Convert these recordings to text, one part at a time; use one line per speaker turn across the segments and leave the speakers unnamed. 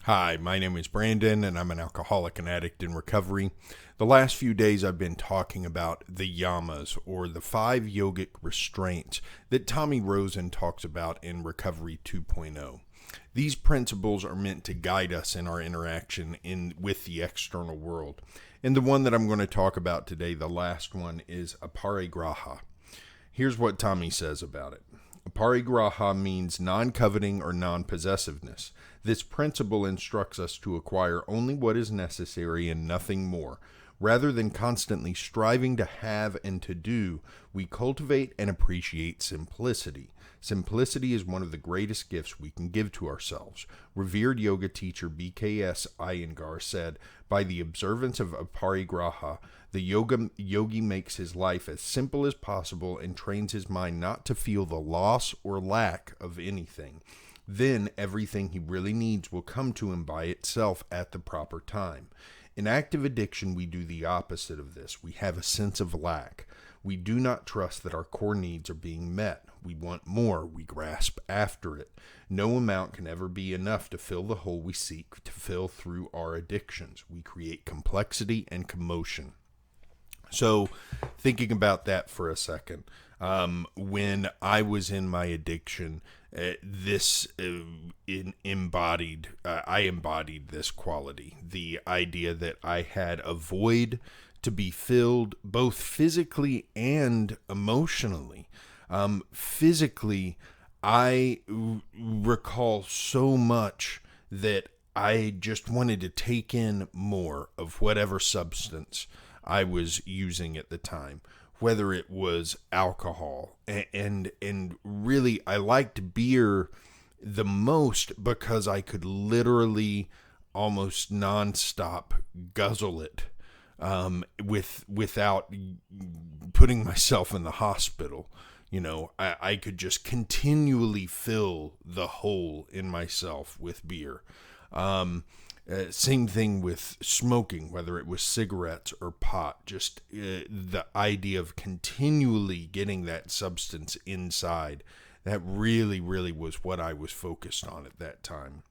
Hi, my name is Brandon, and I'm an alcoholic and addict in recovery. The last few days I've been talking about the yamas, or the 5 yogic restraints that Tommy Rosen talks about in Recovery 2.0. These principles are meant to guide us in our interaction with the external world. And the one that I'm going to talk about today, the last one, is Aparigraha. Here's what Tommy says about it. Aparigraha means non-coveting or non-possessiveness. This principle instructs us to acquire only what is necessary and nothing more. Rather than constantly striving to have and to do, we cultivate and appreciate simplicity. Simplicity is one of the greatest gifts we can give to ourselves. Revered yoga teacher B.K.S. Iyengar said, "By the observance of Aparigraha, the yogi makes his life as simple as possible and trains his mind not to feel the loss or lack of anything. Then everything he really needs will come to him by itself at the proper time." In active addiction, we do the opposite of this. We have a sense of lack. We do not trust that our core needs are being met. We want more. We grasp after it. No amount can ever be enough to fill the hole we seek to fill through our addictions. We create complexity and commotion. So, thinking about that for a second, when I was in my addiction, I embodied this quality, the idea that I had a void to be filled both physically and emotionally. Physically, I recall so much that I just wanted to take in more of whatever substance I was using at the time, whether it was alcohol, and really I liked beer the most because I could literally almost nonstop guzzle it without putting myself in the hospital. You know, I could just continually fill the hole in myself with beer. Same thing with smoking, whether it was cigarettes or pot, just the idea of continually getting that substance inside. That really, really was what I was focused on at that time.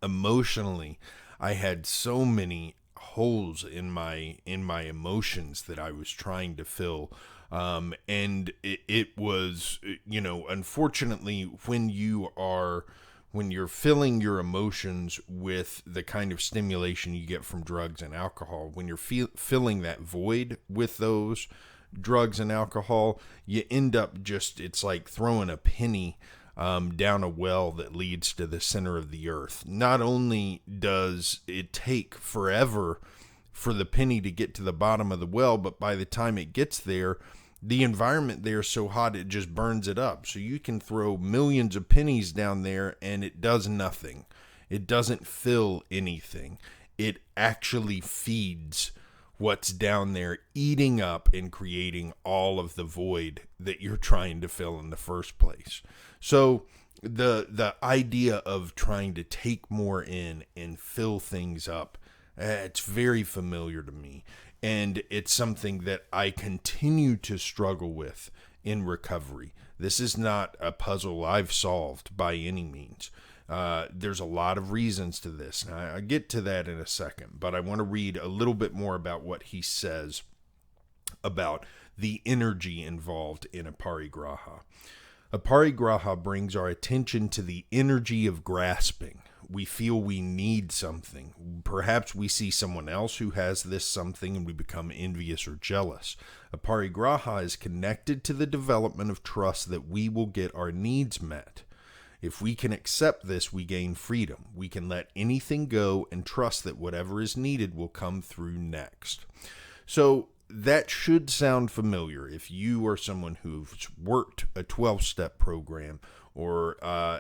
Emotionally, I had so many holes in my emotions that I was trying to fill. And it was, unfortunately, when you're filling your emotions with the kind of stimulation you get from drugs and alcohol, when you're filling that void with those drugs and alcohol, you end up it's like throwing a penny down a well that leads to the center of the earth. Not only does it take forever for the penny to get to the bottom of the well, but by the time it gets there, the environment there is so hot it just burns it up. So you can throw millions of pennies down there and it does nothing. It doesn't fill anything. It actually feeds what's down there, eating up and creating all of the void that you're trying to fill in the first place. So the idea of trying to take more in and fill things up, it's very familiar to me. And it's something that I continue to struggle with in recovery. This is not a puzzle I've solved by any means. There's a lot of reasons to this. Now, I'll get to that in a second, but I want to read a little bit more about what he says about the energy involved in Aparigraha. Aparigraha brings our attention to the energy of grasping. We feel we need something. Perhaps we see someone else who has this something and we become envious or jealous. Aparigraha is connected to the development of trust that we will get our needs met. If we can accept this, we gain freedom. We can let anything go and trust that whatever is needed will come through next. So that should sound familiar if you are someone who's worked a 12-step program or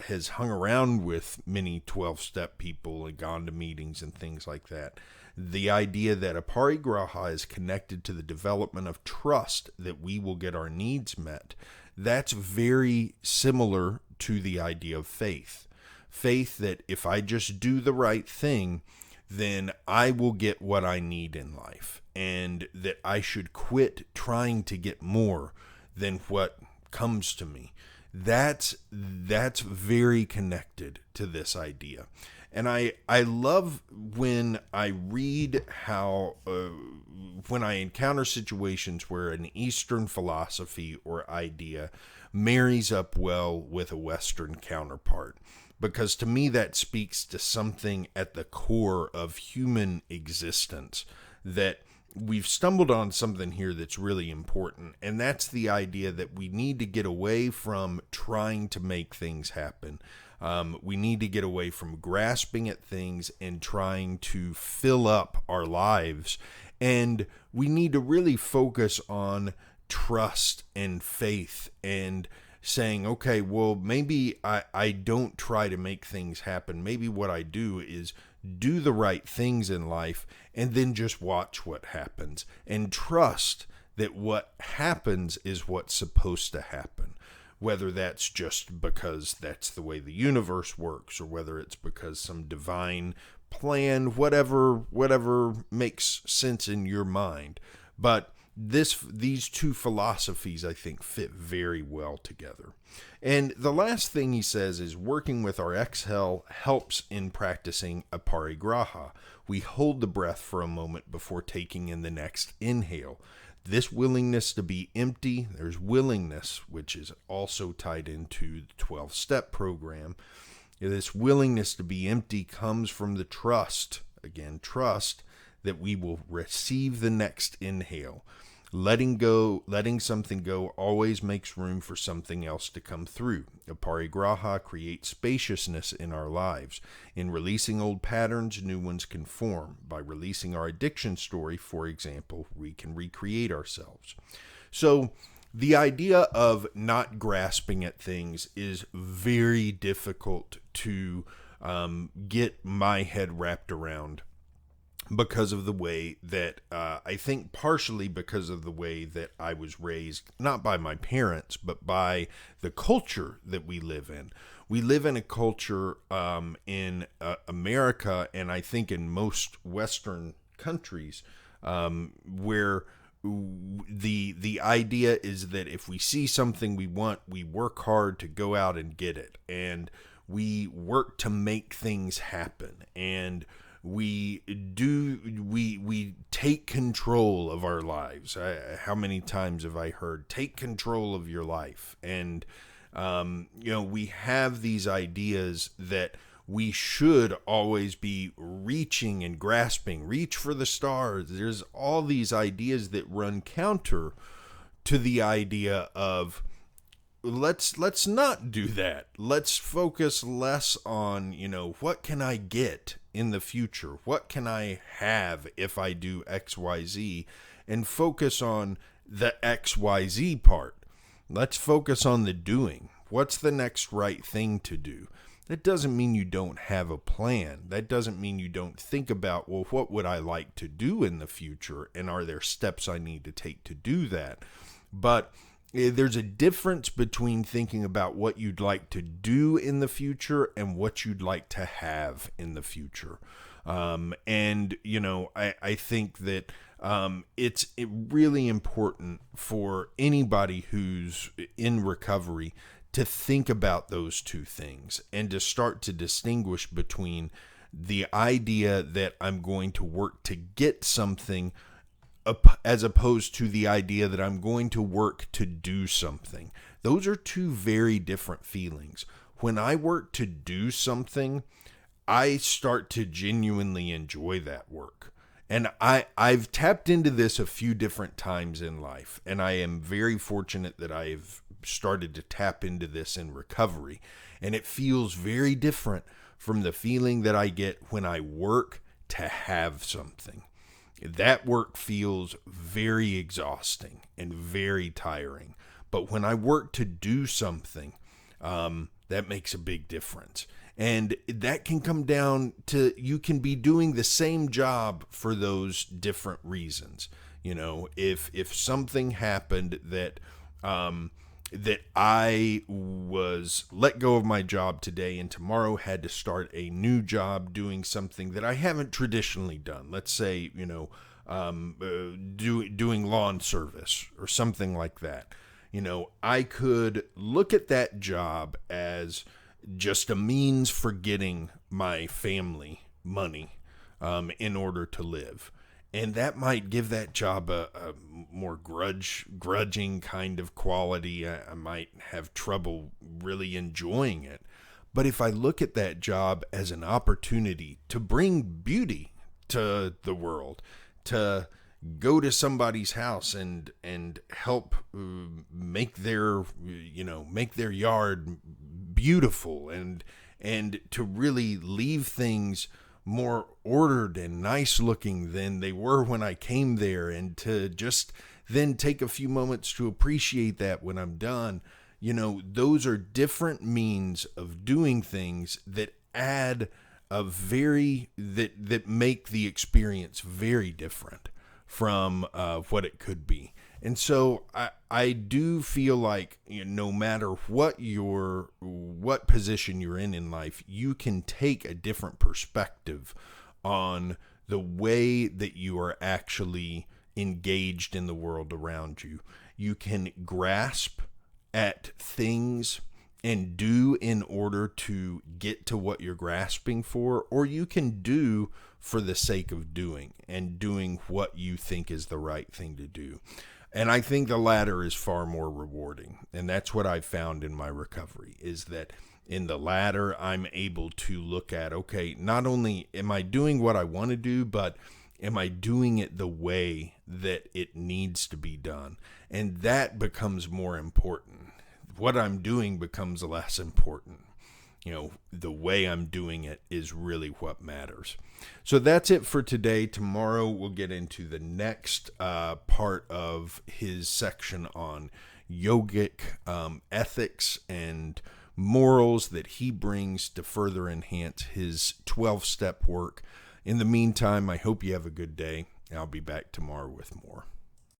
has hung around with many 12-step people and gone to meetings and things like that. The idea that Aparigraha is connected to the development of trust that we will get our needs met, that's very similar to the idea of faith. Faith that if I just do the right thing, then I will get what I need in life, and that I should quit trying to get more than what comes to me. That's very connected to this idea. And I love when I read how, when I encounter situations where an Eastern philosophy or idea marries up well with a Western counterpart. Because to me, that speaks to something at the core of human existence, that we've stumbled on something here that's really important. And that's the idea that we need to get away from trying to make things happen. We need to get away from grasping at things and trying to fill up our lives. And we need to really focus on trust and faith and saying, okay, well, maybe I don't try to make things happen. Maybe what I do is do the right things in life and then just watch what happens and trust that what happens is what's supposed to happen. Whether that's just because that's the way the universe works, or whether it's because some divine plan, whatever makes sense in your mind. But these two philosophies, I think, fit very well together. And the last thing he says is working with our exhale helps in practicing Aparigraha. We hold the breath for a moment before taking in the next inhale. This willingness to be empty, there's willingness, which is also tied into the 12-step program. This willingness to be empty comes from the trust, again, trust that we will receive the next inhale. Letting something go always makes room for something else to come through. Aparigraha creates spaciousness in our lives. In releasing old patterns, new ones can form. By releasing our addiction story, for example, we can recreate ourselves. So the idea of not grasping at things is very difficult to get my head wrapped around, because of the way that, I think partially because of the way that I was raised, not by my parents, but by the culture that we live in. We live in a culture in America, and I think in most Western countries, where the idea is that if we see something we want, we work hard to go out and get it, and we work to make things happen, and we take control of our lives. How many times have I heard, take control of your life? And, we have these ideas that we should always be reaching and grasping, reach for the stars. There's all these ideas that run counter to the idea of, let's not do that. Let's focus less on, what can I get in the future? What can I have if I do XYZ? And focus on the XYZ part. Let's focus on the doing. What's the next right thing to do? That doesn't mean you don't have a plan. That doesn't mean you don't think about, well, what would I like to do in the future? And are there steps I need to take to do that? But there's a difference between thinking about what you'd like to do in the future and what you'd like to have in the future. I think that it's really important for anybody who's in recovery to think about those two things and to start to distinguish between the idea that I'm going to work to get something as opposed to the idea that I'm going to work to do something. Those are two very different feelings. When I work to do something, I start to genuinely enjoy that work. And I've tapped into this a few different times in life, and I am very fortunate that I've started to tap into this in recovery. And it feels very different from the feeling that I get when I work to have something. That work feels very exhausting and very tiring. But when I work to do something, that makes a big difference. And that can come down to, you can be doing the same job for those different reasons. If something happened that I was let go of my job today and tomorrow had to start a new job doing something that I haven't traditionally done. Let's say, doing lawn service or something like that. I could look at that job as just a means for getting my family money in order to live. And that might give that job a more grudging kind of quality. I might have trouble really enjoying it. But if I look at that job as an opportunity to bring beauty to the world, to go to somebody's house and help make their yard beautiful, and to really leave things more ordered and nice looking than they were when I came there, and to just then take a few moments to appreciate that when I'm done. Those are different means of doing things that add that make the experience very different from what it could be. And so I do feel like, no matter what position you're in life, you can take a different perspective on the way that you are actually engaged in the world around you. You can grasp at things and do in order to get to what you're grasping for, or you can do for the sake of doing, and doing what you think is the right thing to do. And I think the latter is far more rewarding. And that's what I've found in my recovery, is that in the latter, I'm able to look at, okay, not only am I doing what I want to do, but am I doing it the way that it needs to be done? And that becomes more important. What I'm doing becomes less important. The way I'm doing it is really what matters. So that's it for today. Tomorrow we'll get into the next part of his section on yogic ethics and morals that he brings to further enhance his 12-step work. In the meantime, I hope you have a good day. I'll be back tomorrow with more.